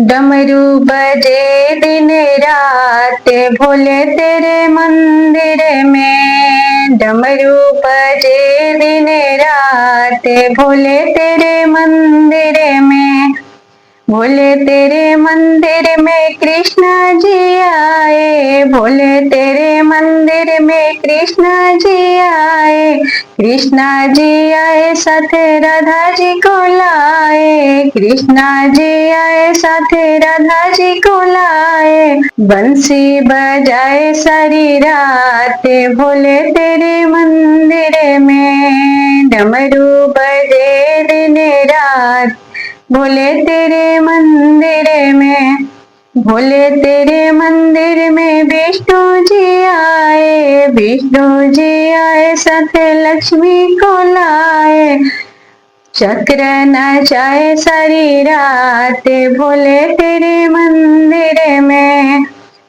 डमरू बजे दिन रात भोले तेरे मंदिर में। डमरू बजे दिन रात भोले तेरे मंदिर में। भोले तेरे मंदिर में कृष्ण जी आए। भोले तेरे मंदिर में कृष्ण जी आए। कृष्णा जी आए साथे राधा जी को लाए। कृष्णा जी आए साथे राधा जी को लाए। बंसी बजाए सारी रात भोले तेरे मंदिर में। डमरू बजे दिन रात भोले तेरे मंदिर में। भोले तेरे मंदिर में विष्णु जी आए। विष्णु जी आए साथे लक्ष्मी को लाए। चक्र नचाए सारी रात भोले तेरे मंदिर में।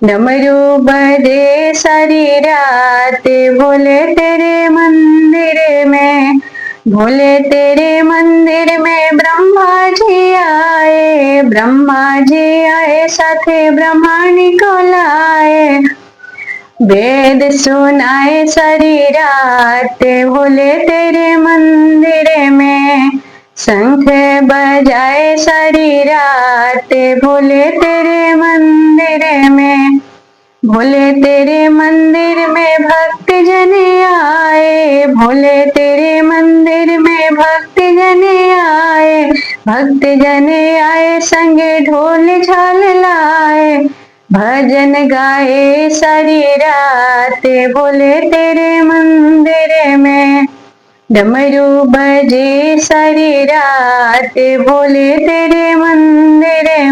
डमरू बजे सारी रात भोले तेरे मंदिर में। भोले तेरे मंदिर में ब्रह्मा जी आए। ब्रह्मा जी आए साथे ब्रह्मणी को लाए। वेद सुनाए सारी रात भोले तेरे मंदिर में। शंख बजाए सारी रात भोले तेरे मंदिर में। भोले तेरे मंदिर में भक्त जन आए। भोले तेरे मंदिर में भक्त जन आए। भक्त जन आए संगे ढोल झाल लाए। भजन गाए सारी रात भोले तेरे मंदिर में। डमरू बजे सारी रात भोले तेरे मंदिर